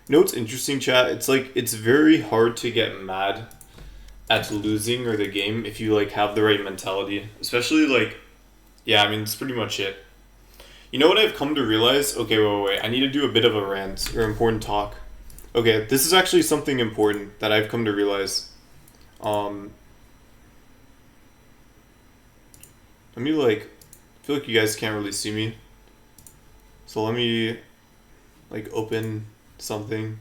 You know what's interesting, chat? It's like it's very hard to get mad at losing or the game if you like have the right mentality. Especially like yeah, I mean it's pretty much it. You know what I've come to realize? Okay, wait. I need to do a bit of a rant or important talk. Okay, this is actually something important that I've come to realize. Um, let me like, I feel like you guys can't really see me, so let me like open something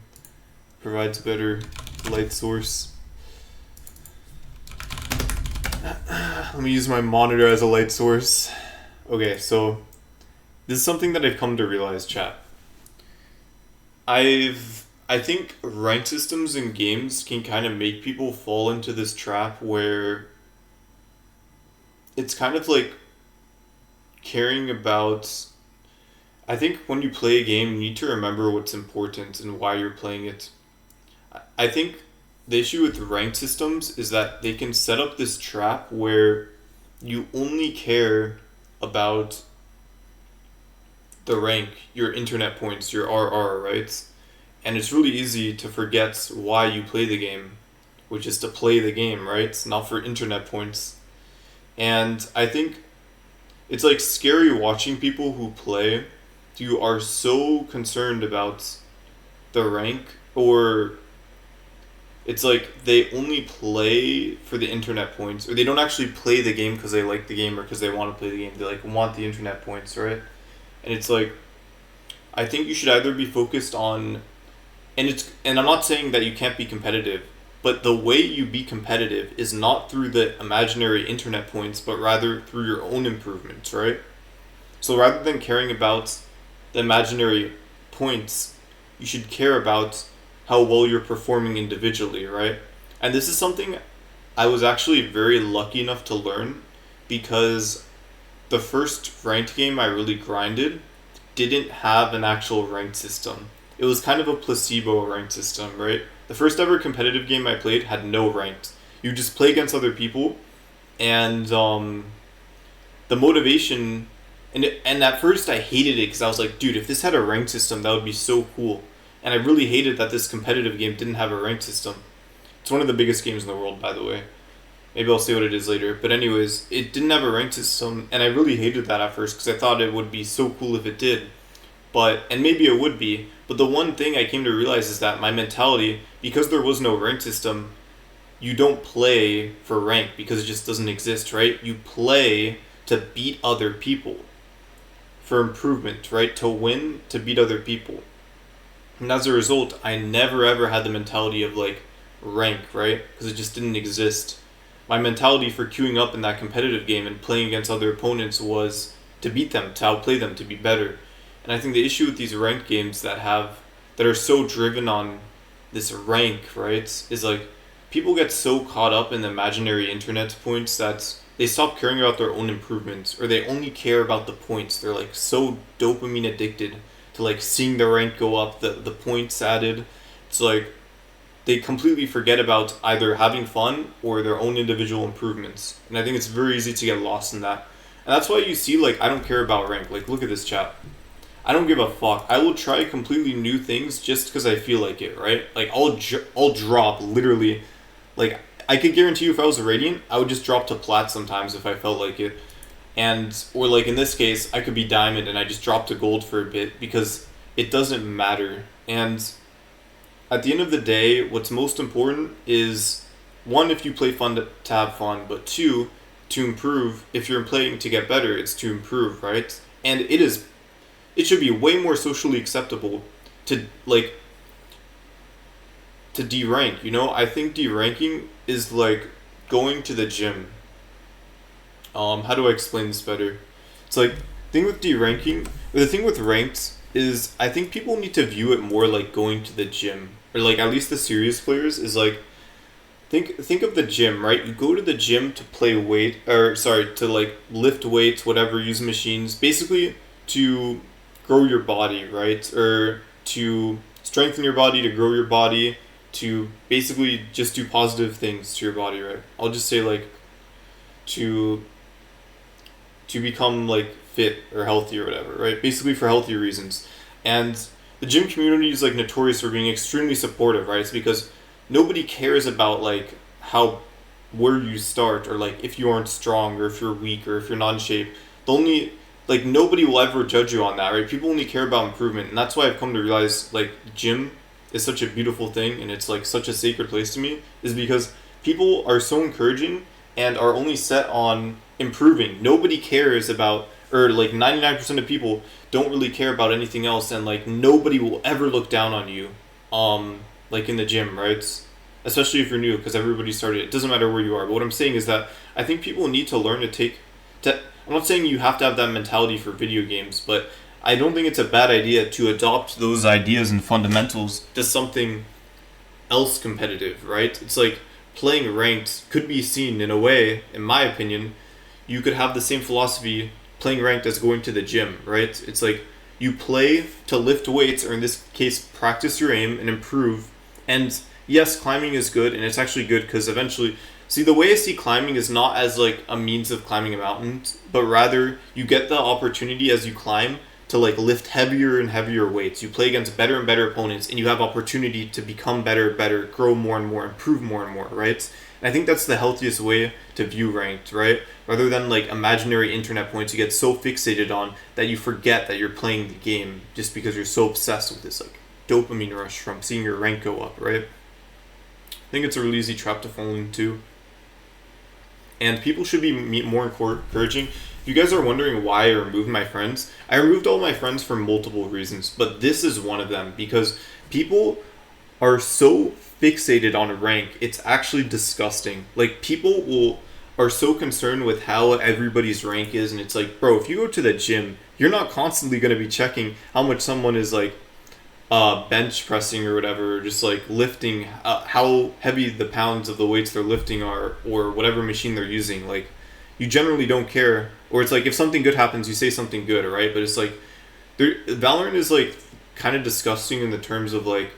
provides better light source. Let me use my monitor as a light source. Okay, so this is something that I've come to realize, chat. I think rank systems in games can kind of make people fall into this trap where it's kind of like caring about. I think when you play a game, you need to remember what's important and why you're playing it. I think the issue with ranked systems is that they can set up this trap where you only care about the rank, your internet points, your RR, right? And it's really easy to forget why you play the game, which is to play the game, right? Not for internet points. And I think it's like scary watching people who play who are so concerned about the rank, or it's like they only play for the internet points, or they don't actually play the game because they like the game or because they want to play the game. They like want the internet points, right? And it's like I think you should either be focused on, and I'm not saying that you can't be competitive, but the way you be competitive is not through the imaginary internet points, but rather through your own improvements, right? So rather than caring about the imaginary points, you should care about how well you're performing individually, right? And this is something I was actually very lucky enough to learn because the first ranked game I really grinded didn't have an actual ranked system. It was kind of a placebo ranked system, right? The first ever competitive game I played had no ranked. You just play against other people, and the motivation. And at first I hated it because I was like, dude, if this had a ranked system, that would be so cool. And I really hated that this competitive game didn't have a ranked system. It's one of the biggest games in the world, by the way. Maybe I'll say what it is later. But anyways, it didn't have a ranked system, and I really hated that at first because I thought it would be so cool if it did. And maybe it would be. But the one thing I came to realize is that my mentality, because there was no ranked system, you don't play for rank because it just doesn't exist, right? You play to beat other people for improvement, right? To win, to beat other people. And as a result, I never ever had the mentality of like rank, right? Because it just didn't exist. My mentality for queuing up in that competitive game and playing against other opponents was to beat them, to outplay them, to be better. And I think the issue with these ranked games that are so driven on this rank, right, is like people get so caught up in the imaginary internet points that they stop caring about their own improvements, or they only care about the points. They're like so dopamine addicted to like seeing the rank go up, the points added. It's like they completely forget about either having fun or their own individual improvements. And I think it's very easy to get lost in that. And that's why you see like I don't care about rank. Like look at this chat. I don't give a fuck. I will try completely new things just because I feel like it, right? Like I'll drop literally, like I could guarantee you if I was a radiant, I would just drop to plat sometimes if I felt like it, and or like in this case, I could be diamond and I just drop to gold for a bit because it doesn't matter. And at the end of the day, what's most important is one, if you play fun to have fun, but two, to improve. If you're playing to get better, it's to improve, right? And it should be way more socially acceptable to like to derank. You know, I think deranking is like going to the gym. How do I explain this better? It's like thing with deranking, or the thing with ranked is I think people need to view it more like going to the gym, or like at least the serious players is like think of the gym, right? You go to the gym to play weight, or sorry, to like lift weights, whatever, use machines, basically to grow your body, right? Or to strengthen your body, to grow your body, to basically just do positive things to your body, right? I'll just say like to become like fit or healthy or whatever, right? Basically for healthy reasons. And the gym community is like notorious for being extremely supportive, right? It's because nobody cares about like how where you start, or like if you aren't strong, or if you're weak, or if you're not in shape. The only like nobody will ever judge you on that, right? People only care about improvement, and that's why I've come to realize like gym is such a beautiful thing, and it's like such a sacred place to me, is because people are so encouraging and are only set on improving. Nobody cares about, or like 99% of people don't really care about anything else, and like nobody will ever look down on you like in the gym, right? Especially if you're new, because everybody started. It doesn't matter where you are. But what I'm saying is that I think people need to learn to take to I'm not saying you have to have that mentality for video games, but I don't think it's a bad idea to adopt those ideas and fundamentals to something else competitive, right? It's like playing ranked could be seen in a way, in my opinion, you could have the same philosophy playing ranked as going to the gym, right? It's like you play to lift weights, or in this case, practice your aim and improve. And yes, climbing is good, and it's actually good because eventually, see, the way I see climbing is not as like a means of climbing a mountain, but rather you get the opportunity as you climb to like lift heavier and heavier weights. You play against better and better opponents, and you have opportunity to become better and better, grow more and more, improve more and more, right? And I think that's the healthiest way to view ranked, right? Rather than like imaginary internet points you get so fixated on that you forget that you're playing the game just because you're so obsessed with this like dopamine rush from seeing your rank go up, right? I think it's a really easy trap to fall into. And people should be more encouraging. If you guys are wondering why I removed my friends, I removed all my friends for multiple reasons, but this is one of them, because people are so fixated on rank, it's actually disgusting. Like, people are so concerned with how everybody's rank is, and it's like, bro, if you go to the gym, you're not constantly going to be checking how much someone is like bench pressing or whatever, just like lifting, how heavy the pounds of the weights they're lifting are, or whatever machine they're using. Like, you generally don't care. Or it's like if something good happens, you say something good, right? But it's like Valorant is like kind of disgusting in the terms of like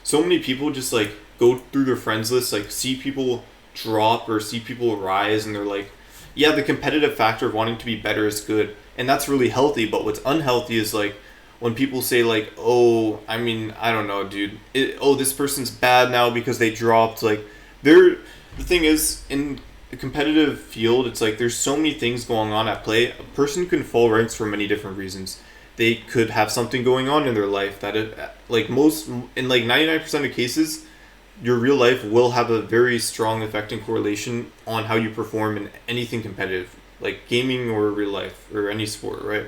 so many people just like go through their friends list, like see people drop or see people rise, and they're like, yeah, the competitive factor of wanting to be better is good, and that's really healthy. But what's unhealthy is like when people say like, oh, I mean, I don't know, dude, this person's bad now because they dropped. Like, the thing is, in a competitive field, it's like there's so many things going on at play. A person can fall ranks for many different reasons. They could have something going on in their life that in like 99% of cases, your real life will have a very strong effect and correlation on how you perform in anything competitive, like gaming or real life or any sport, right?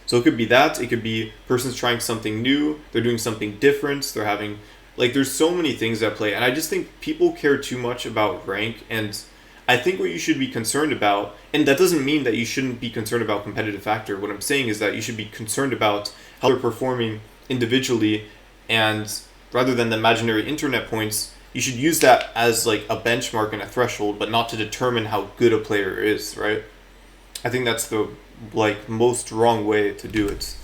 So it could be that. It could be person's trying something new. They're doing something different. They're having, like, there's so many things at play. And I just think people care too much about rank. And I think what you should be concerned about, and that doesn't mean that you shouldn't be concerned about competitive factor. What I'm saying is that you should be concerned about how they're performing individually. And rather than the imaginary internet points, you should use that as like a benchmark and a threshold, but not to determine how good a player is, right? I think that's the like most wrong way to do it.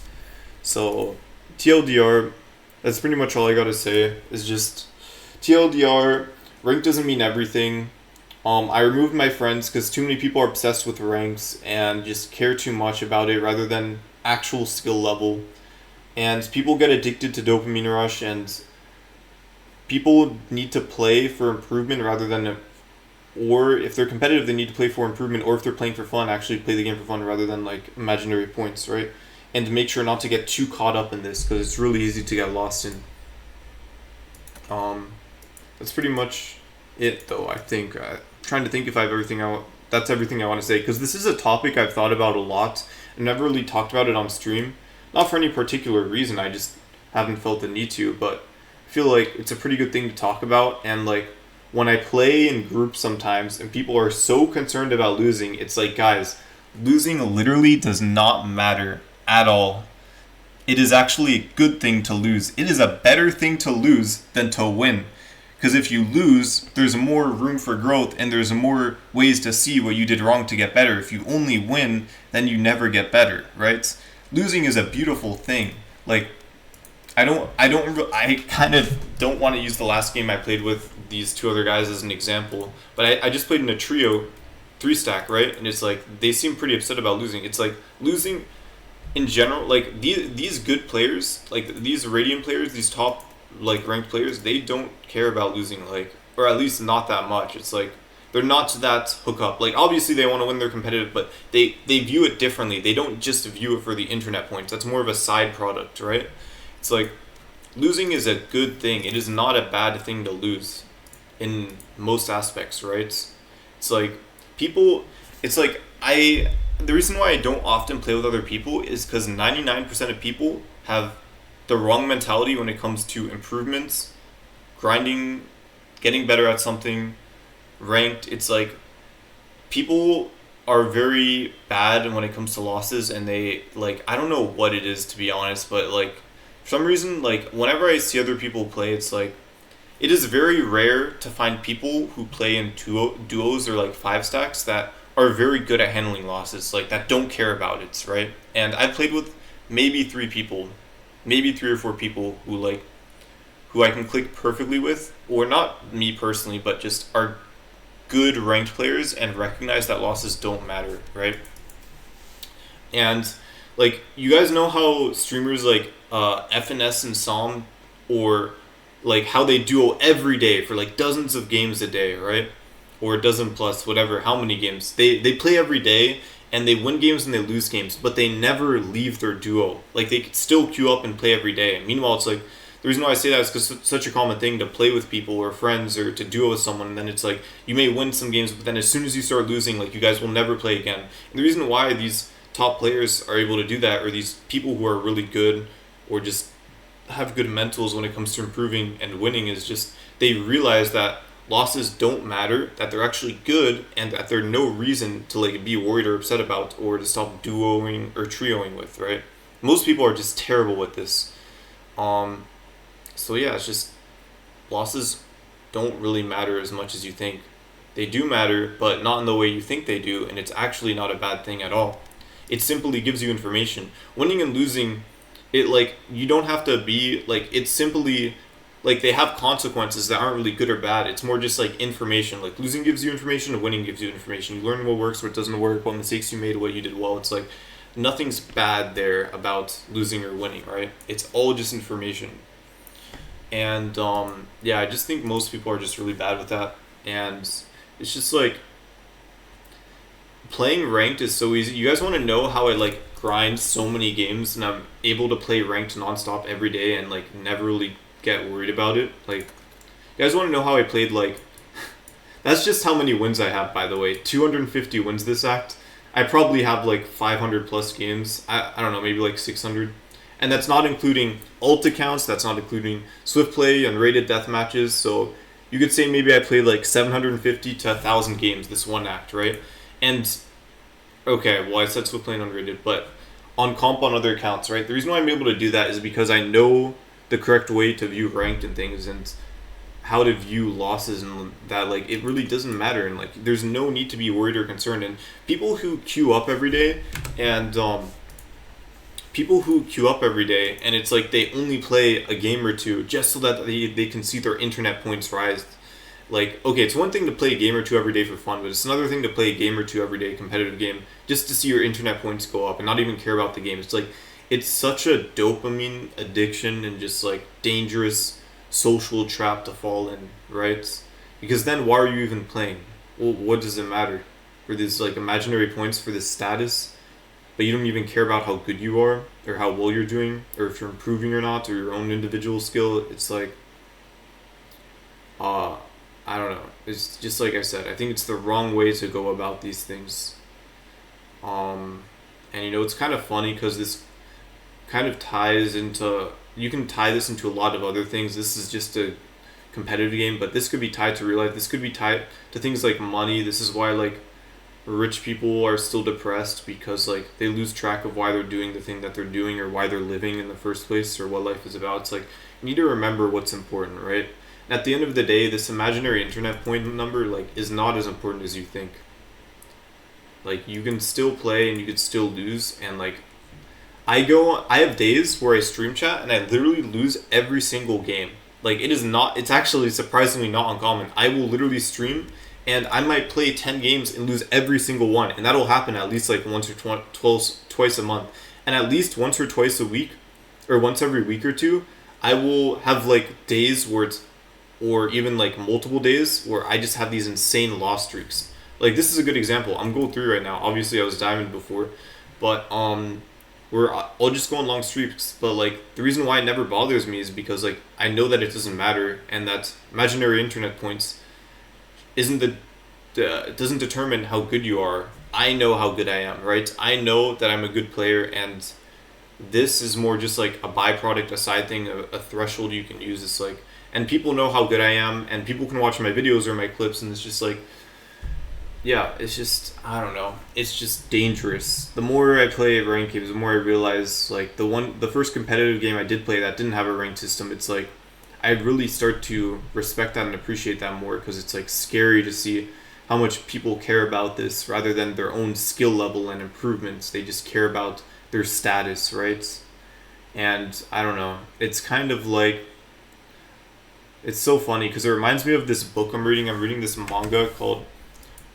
So TLDR, that's pretty much all I gotta say. Is just TLDR, rank doesn't mean everything. I removed my friends because too many people are obsessed with ranks and just care too much about it rather than actual skill level. And people get addicted to dopamine rush, and people need to play for improvement rather than, or if they're competitive, they need to play for improvement, or if they're playing for fun, actually play the game for fun rather than like imaginary points, right? And make sure not to get too caught up in this because it's really easy to get lost in. That's pretty much it, though. I think I'm trying to think if I have everything that's everything I want to say, because this is a topic I've thought about a lot and never really talked about it on stream. Not for any particular reason, I just haven't felt the need to, but I feel like it's a pretty good thing to talk about. And like when I play in groups sometimes and people are so concerned about losing, it's like, guys, losing literally does not matter at all. It is actually a good thing to lose. It is a better thing to lose than to win. Because if you lose, there's more room for growth and there's more ways to see what you did wrong to get better. If you only win, then you never get better, right? Losing is a beautiful thing. Like, I kind of don't want to use the last game I played with these two other guys as an example, but I just played in a trio 3-stack, right? And it's like, they seem pretty upset about losing. It's like, losing, in general, like these good players, like these Radiant players, these top like ranked players, they don't care about losing, like, or at least not that much. It's like they're not to that hook up. Like obviously they want to win, they're competitive, but they view it differently. They don't just view it for the internet points. That's more of a side product, right? It's like losing is a good thing. It is not a bad thing to lose in most aspects, right? It's like people. It's like I. The reason why I don't often play with other people is because 99% of people have the wrong mentality when it comes to improvements, grinding, getting better at something, ranked. It's like people are very bad when it comes to losses, and they like I don't know what it is, to be honest, but like for some reason, like whenever I see other people play, it's like it is very rare to find people who play in duos or like five stacks that are very good at handling losses, like that don't care about it, right? And I played with maybe three people, maybe three or four people who like who I can click perfectly with, or not me personally, but just are good ranked players and recognize that losses don't matter, right? And like you guys know how streamers like FNS and Psalm, or like how they duo every day for like dozens of games a day, right? Or a dozen plus, whatever, how many games. They play every day and they win games and they lose games, but they never leave their duo. Like they could still queue up and play every day. Meanwhile, it's like the reason why I say that is because it's such a common thing to play with people or friends or to duo with someone, and then it's like you may win some games, but then as soon as you start losing, like you guys will never play again. And the reason why these top players are able to do that, or these people who are really good or just have good mentals when it comes to improving and winning, is just they realize that losses don't matter, that they're actually good, and that there's no reason to like be worried or upset about or to stop duoing or trioing with, right? Most people are just terrible with this. So yeah, it's just losses don't really matter as much as you think. They do matter, but not in the way you think they do, and it's actually not a bad thing at all. It simply gives you information. Winning and losing, it like you don't have to be like it's simply like they have consequences that aren't really good or bad. It's more just like information. Like losing gives you information and winning gives you information. You learn what works, what doesn't work, what mistakes you made, what you did well. It's like nothing's bad there about losing or winning, right? It's all just information. And yeah, I just think most people are just really bad with that. And it's just like playing ranked is so easy. You guys want to know how I like grind so many games and I'm able to play ranked nonstop every day and like never really get worried about it? Like, you guys want to know how I played like that's just how many wins I have, by the way. 250 wins this act. I probably have like 500 plus games. I don't know, maybe like 600. And that's not including ult accounts, that's not including swift play and rated death matches. So you could say maybe I played like 750 to 1,000 games this one act, right? And okay, well I said swift play and unrated, but on comp on other accounts, right? The reason why I'm able to do that is because I know the correct way to view ranked and things, and how to view losses, and that like it really doesn't matter, and like there's no need to be worried or concerned. And people who queue up every day and it's like they only play a game or two just so that they can see their internet points rise. Like, okay, it's one thing to play a game or two every day for fun, but it's another thing to play a game or two every day, competitive game, just to see your internet points go up and not even care about the game. It's like, it's such a dopamine addiction and just like dangerous social trap to fall in, right? Because then why are you even playing? Well, what does it matter? For these like imaginary points for this status, but you don't even care about how good you are or how well you're doing or if you're improving or not or your own individual skill. It's like, I don't know. It's just like I said, I think it's the wrong way to go about these things. And you know, it's kind of funny because this kind of ties into, you can tie this into a lot of other things. This is just a competitive game, but this could be tied to real life. This could be tied to things like money. This is why like rich people are still depressed, because like they lose track of why they're doing the thing that they're doing or why they're living in the first place or what life is about. It's like you need to remember what's important, right? And at the end of the day, this imaginary internet point number like is not as important as you think. Like you can still play and you could still lose, and like I have days where I stream chat and I literally lose every single game. Like it's actually surprisingly not uncommon. I will literally stream and I might play 10 games and lose every single one, and that'll happen at least like once or twice a month. And at least once or twice a week, or once every week or two, I will have like days where it's, or even like multiple days where I just have these insane loss streaks. Like this is a good example. I'm going through right now. Obviously, I was diamond before, but where I'll just go on long streaks. But like the reason why it never bothers me is because like I know that it doesn't matter, and that imaginary internet points isn't it doesn't determine how good you are. I know how good I am, right? I know that I'm a good player, and this is more just like a byproduct, a side thing, a threshold you can use. It's like, and people know how good I am, and people can watch my videos or my clips, and it's just like, yeah, it's just, I don't know, it's just dangerous. The more I play ranked games, the more I realize like the first competitive game I did play that didn't have a ranked system. It's like I really start to respect that and appreciate that more, because it's like scary to see how much people care about this rather than their own skill level and improvements. They just care about their status, right? And I don't know. It's kind of like, it's so funny because it reminds me of this book I'm reading. I'm reading this manga called,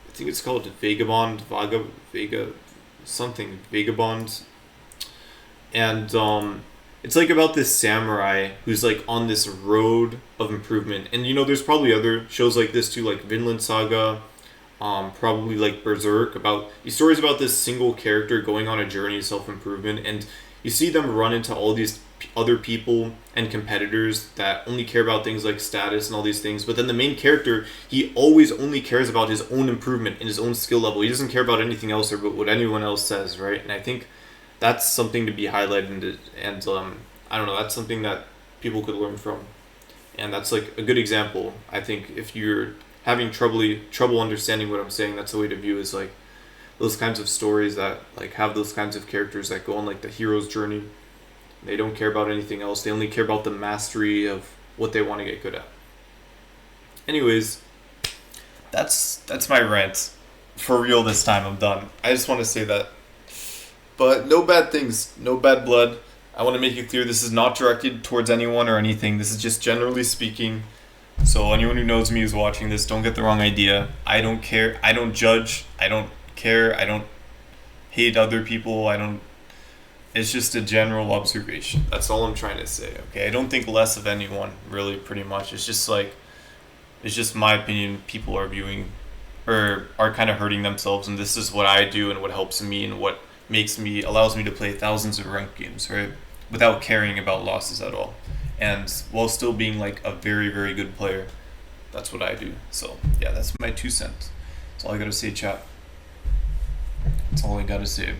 I think it's called Vega, something, Vagabond. And it's like about this samurai who's like on this road of improvement. And you know, there's probably other shows like this too, like Vinland Saga, probably like Berserk, about these stories about this single character going on a journey of self-improvement, and you see them run into all these other people and competitors that only care about things like status and all these things, but then the main character, he always only cares about his own improvement and his own skill level. He doesn't care about anything else or about what anyone else says, right? And I think that's something to be highlighted, and I don't know, that's something that people could learn from, and that's like a good example. I think if you're having trouble understanding what I'm saying, that's the way to view, is like those kinds of stories that like have those kinds of characters that go on like the hero's journey. They don't care about anything else. They only care about the mastery of what they want to get good at. Anyways, that's my rant. For real this time, I'm done. I just want to say that. But no bad things, no bad blood. I want to make it clear this is not directed towards anyone or anything. This is just generally speaking. So anyone who knows me who's watching this, don't get the wrong idea. I don't care. I don't judge. I don't care. I don't hate other people. I don't. It's just a general observation. That's all I'm trying to say. Okay, I don't think less of anyone, really, pretty much. It's just like, it's just my opinion. People are viewing, or are kind of hurting themselves, and this is what I do and what helps me and what allows me to play thousands of ranked games, right? Without caring about losses at all, and while still being like a very, very good player. That's what I do. So yeah, that's my 2 cents. That's all I gotta say, chat. That's all I gotta say.